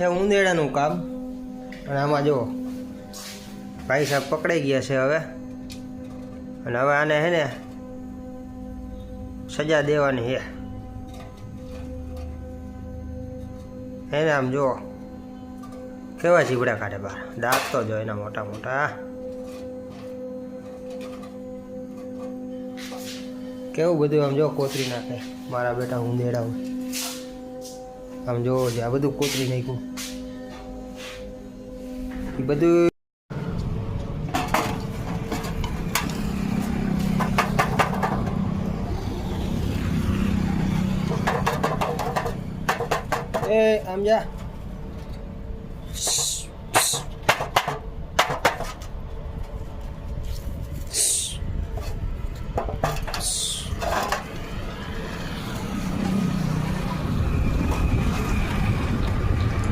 છે ઉંદેડાનું કામ. અને આમાં જો ભાઈ સાહેબ પકડાઈ ગયા છે હવે. અને હવે આને હે ને સજા દેવાની હે. એને આમ જો કેવા જીવડા કાઢે બહાર, દાંત તો જો એના મોટા મોટા. કેવું બધું આમ જો કોતરી નાખે મારા બેટા ઉંદેડા. આમ જો આ બધું કોતરી નાખ્યું એ બધું. એ આમ જા.